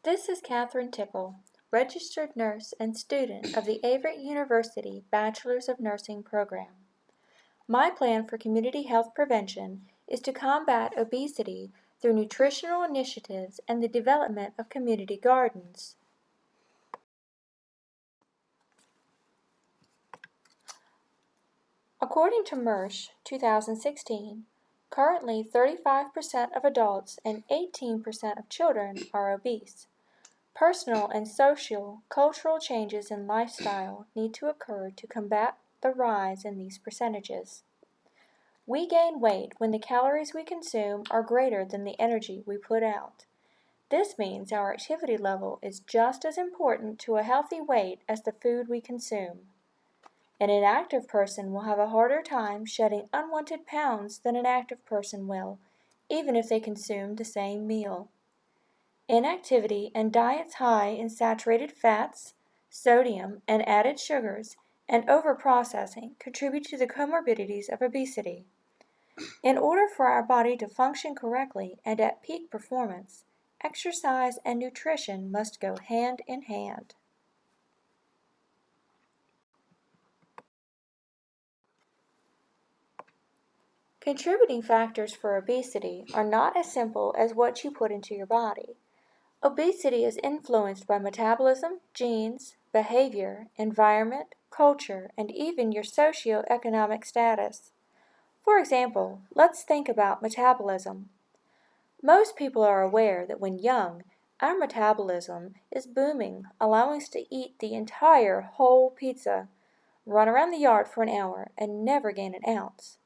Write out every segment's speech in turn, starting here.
This is Catherine Tickle, registered nurse and student of the Everett University Bachelor's of Nursing program. My plan for community health prevention is to combat obesity through nutritional initiatives and the development of community gardens. According to Mersch 2016, currently 35% of adults and 18% of children are obese. Personal and social, cultural changes in lifestyle need to occur to combat the rise in these percentages. We gain weight when the calories we consume are greater than the energy we put out. This means our activity level is just as important to a healthy weight as the food we consume. An inactive person will have a harder time shedding unwanted pounds than an active person will, even if they consume the same meal. Inactivity and diets high in saturated fats, sodium, and added sugars, and overprocessing contribute to the comorbidities of obesity. In order for our body to function correctly and at peak performance, exercise and nutrition must go hand in hand. Contributing factors for obesity are not as simple as what you put into your body. Obesity is influenced by metabolism, genes, behavior, environment, culture, and even your socioeconomic status. For example, let's think about metabolism. Most people are aware that when young, our metabolism is booming, allowing us to eat the entire whole pizza, run around the yard for an hour, and never gain an ounce.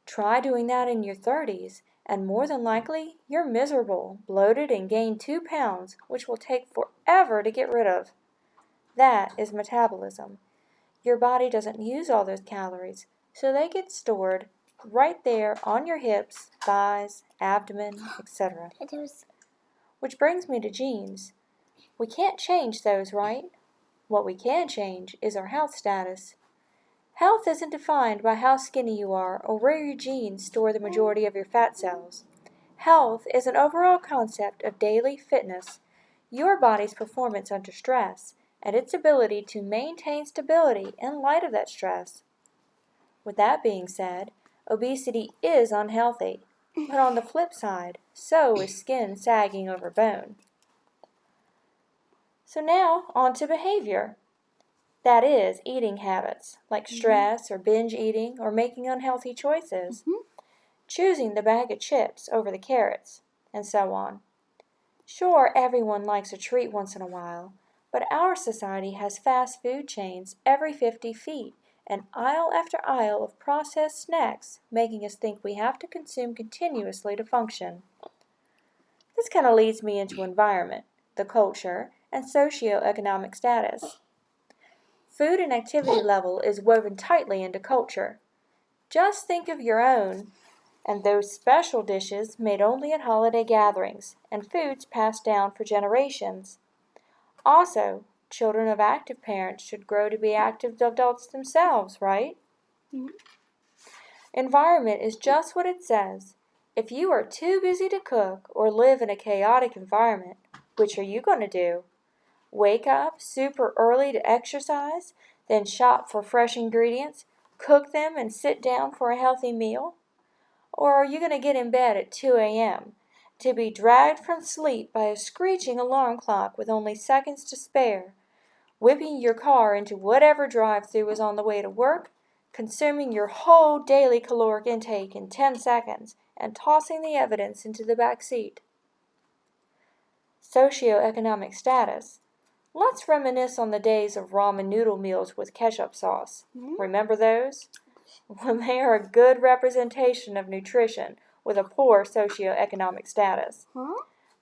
Try doing that in your 30s, and more than likely, you're miserable, bloated, and gain 2 pounds, which will take forever to get rid of. That is metabolism. Your body doesn't use all those calories, so they get stored right there on your hips, thighs, abdomen, etc. Which brings me to genes. We can't change those, right? What we can change is our health status. Health isn't defined by how skinny you are or where your genes store the majority of your fat cells. Health is an overall concept of daily fitness, your body's performance under stress, and its ability to maintain stability in light of that stress. With that being said, obesity is unhealthy, but on the flip side, so is skin sagging over bone. So now, on to behavior. That is, eating habits, like stress or binge eating or making unhealthy choices, choosing the bag of chips over the carrots, and so on. Sure, everyone likes a treat once in a while, but our society has fast food chains every 50 feet and aisle after aisle of processed snacks, making us think we have to consume continuously to function. This kind of leads me into environment, the culture, and socioeconomic status. Food and activity level is woven tightly into culture. Just think of your own and those special dishes made only at holiday gatherings and foods passed down for generations. Also, children of active parents should grow to be active adults themselves, right? Environment is just what it says. If you are too busy to cook or live in a chaotic environment, which are you going to do? Wake up super early to exercise, then shop for fresh ingredients, cook them, and sit down for a healthy meal? Or are you going to get in bed at 2 a.m. to be dragged from sleep by a screeching alarm clock with only seconds to spare, whipping your car into whatever drive-thru is on the way to work, consuming your whole daily caloric intake in 10 seconds, and tossing the evidence into the back seat? Socioeconomic status. Let's reminisce on the days of ramen noodle meals with ketchup sauce. Remember those? Well, they are a good representation of nutrition with a poor socioeconomic status.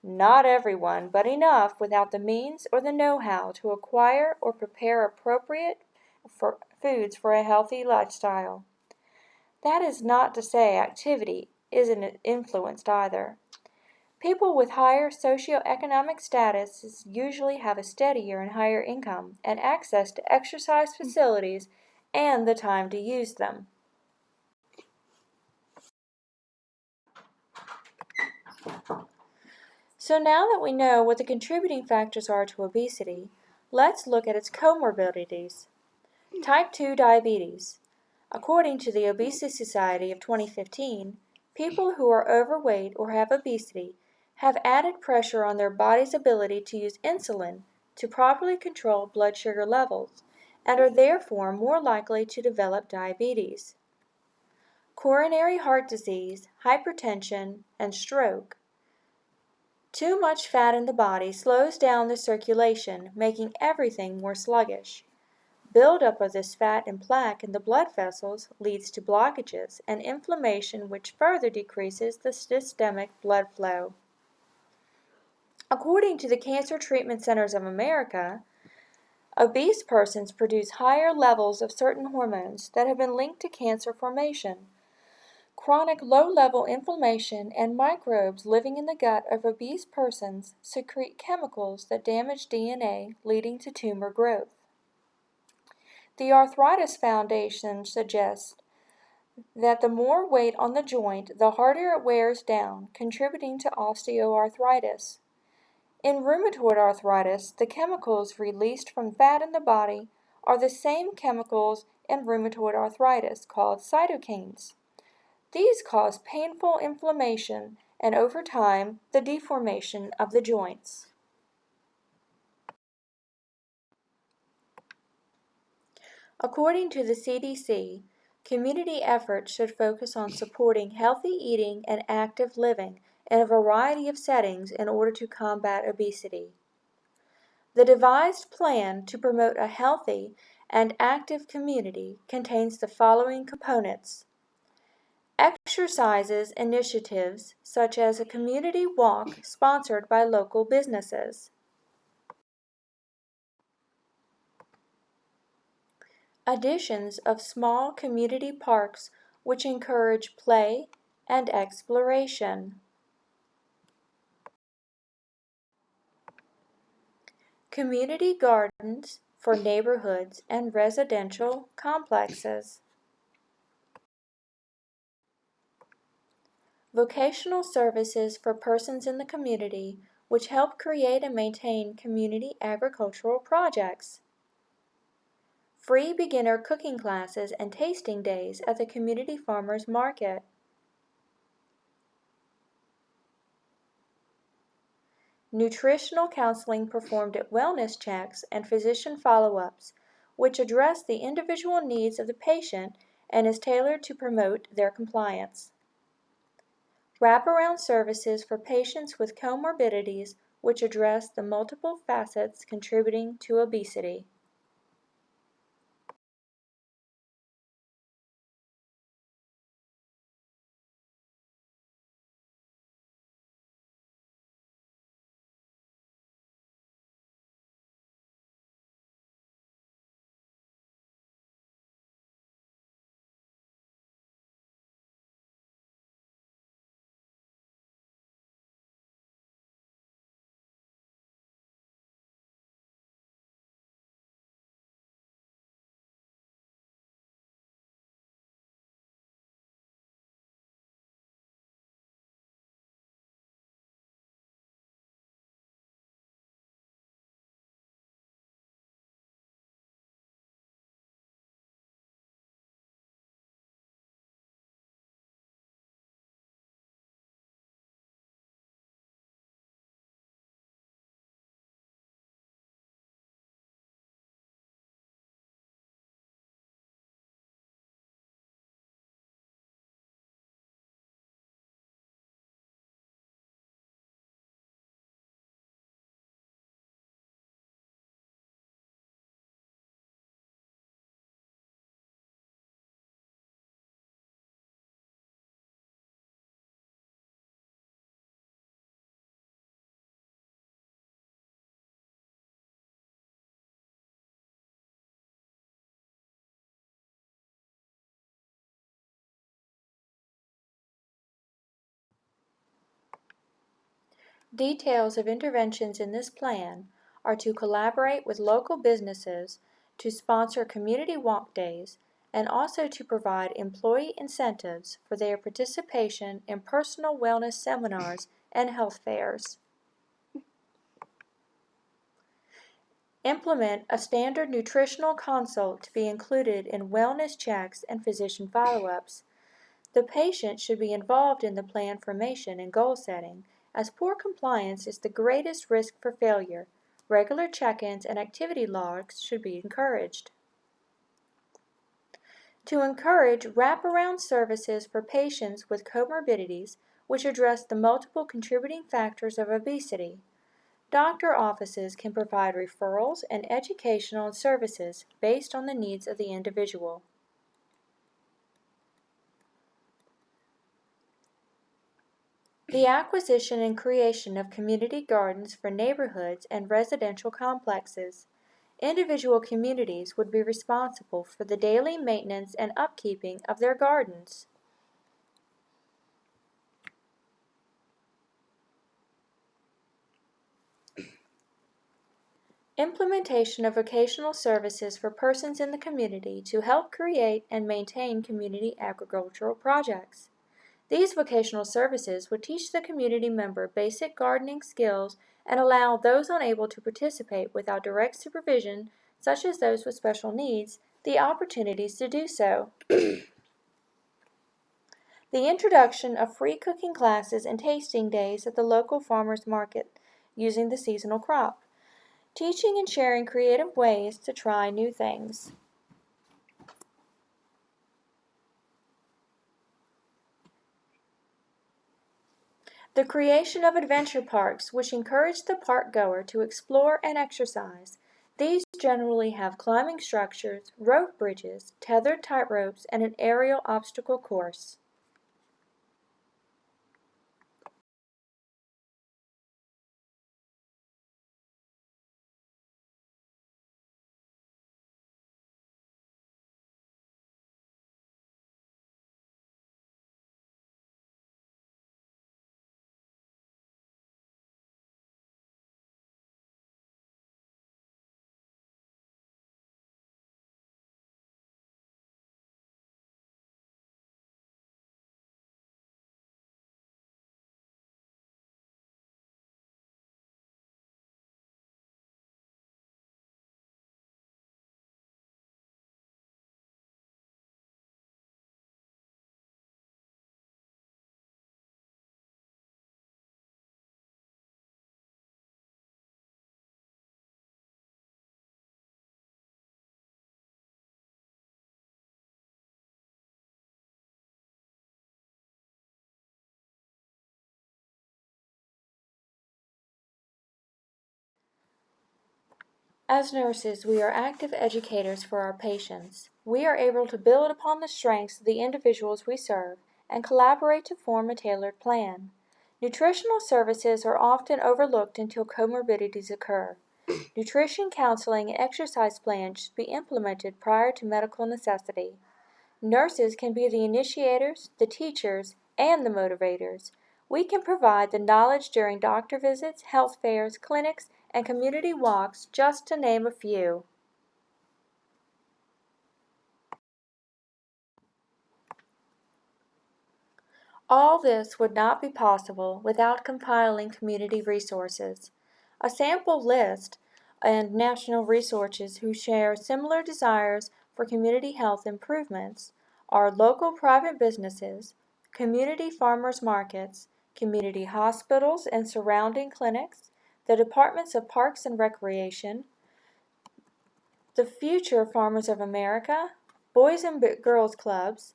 Not everyone, but enough without the means or the know-how to acquire or prepare appropriate foods for a healthy lifestyle. That is not to say activity isn't influenced either. People with higher socioeconomic status usually have a steadier and higher income and access to exercise facilities and the time to use them. So now that we know what the contributing factors are to obesity, let's look at its comorbidities. Type 2 diabetes. According to the Obesity Society of 2015, people who are overweight or have obesity have added pressure on their body's ability to use insulin to properly control blood sugar levels and are therefore more likely to develop diabetes. Coronary heart disease, hypertension, and stroke. Too much fat in the body slows down the circulation, making everything more sluggish. Buildup of this fat and plaque in the blood vessels leads to blockages and inflammation, which further decreases the systemic blood flow. According to the Cancer Treatment Centers of America, obese persons produce higher levels of certain hormones that have been linked to cancer formation. Chronic low-level inflammation and microbes living in the gut of obese persons secrete chemicals that damage DNA, leading to tumor growth. The Arthritis Foundation suggests that the more weight on the joint, the harder it wears down, contributing to osteoarthritis. In rheumatoid arthritis, the chemicals released from fat in the body are the same chemicals in rheumatoid arthritis called cytokines. These cause painful inflammation and, over time, the deformation of the joints. According to the CDC, community efforts should focus on supporting healthy eating and active living in a variety of settings in order to combat obesity. The devised plan to promote a healthy and active community contains the following components: exercises initiatives such as a community walk sponsored by local businesses, additions of small community parks which encourage play and exploration, community gardens for neighborhoods and residential complexes, vocational services for persons in the community which help create and maintain community agricultural projects, free beginner cooking classes and tasting days at the community farmers market, nutritional counseling performed at wellness checks and physician follow-ups, which address the individual needs of the patient and is tailored to promote their compliance. Wraparound services for patients with comorbidities, which address the multiple facets contributing to obesity. Details of interventions in this plan are to collaborate with local businesses, to sponsor community walk days, and also to provide employee incentives for their participation in personal wellness seminars and health fairs. Implement a standard nutritional consult to be included in wellness checks and physician follow-ups. The patient should be involved in the plan formation and goal setting, as poor compliance is the greatest risk for failure. Regular check-ins and activity logs should be encouraged. To encourage wraparound services for patients with comorbidities, which address the multiple contributing factors of obesity, doctor offices can provide referrals and educational services based on the needs of the individual. The acquisition and creation of community gardens for neighborhoods and residential complexes. Individual communities would be responsible for the daily maintenance and upkeeping of their gardens. Implementation of vocational services for persons in the community to help create and maintain community agricultural projects. These vocational services would teach the community member basic gardening skills and allow those unable to participate without direct supervision, such as those with special needs, the opportunities to do so. The introduction of free cooking classes and tasting days at the local farmers market using the seasonal crop. Teaching and sharing creative ways to try new things. The creation of adventure parks, which encourage the park goer to explore and exercise. These generally have climbing structures, rope bridges, tethered tightropes, and an aerial obstacle course. As nurses, we are active educators for our patients. We are able to build upon the strengths of the individuals we serve and collaborate to form a tailored plan. Nutritional services are often overlooked until comorbidities occur. Nutrition counseling and exercise plans should be implemented prior to medical necessity. Nurses can be the initiators, the teachers, and the motivators. We can provide the knowledge during doctor visits, health fairs, clinics, and community walks, just to name a few. All this would not be possible without compiling community resources. A sample list and national resources who share similar desires for community health improvements are local private businesses, community farmers markets, community hospitals and surrounding clinics, the departments of Parks and Recreation, the Future Farmers of America, Boys and Girls Clubs,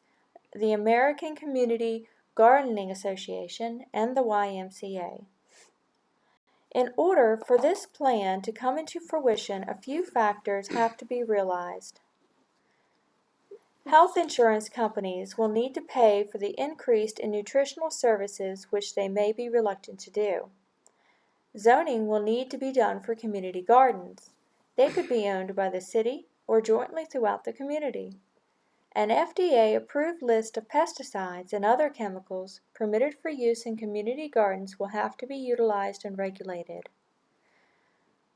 the American Community Gardening Association, and the YMCA. In order for this plan to come into fruition, a few factors have to be realized. Health insurance companies will need to pay for the increase in nutritional services which they may be reluctant to do. Zoning will need to be done for community gardens. They could be owned by the city or jointly throughout the community. An FDA-approved list of pesticides and other chemicals permitted for use in community gardens will have to be utilized and regulated.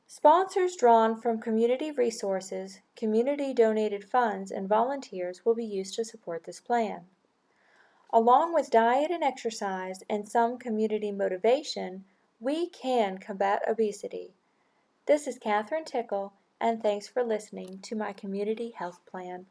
Sponsors drawn from community resources, community-donated funds, and volunteers will be used to support this plan. Along with diet and exercise and some community motivation, we can combat obesity. This is Catherine Tickle, and thanks for listening to my community health plan.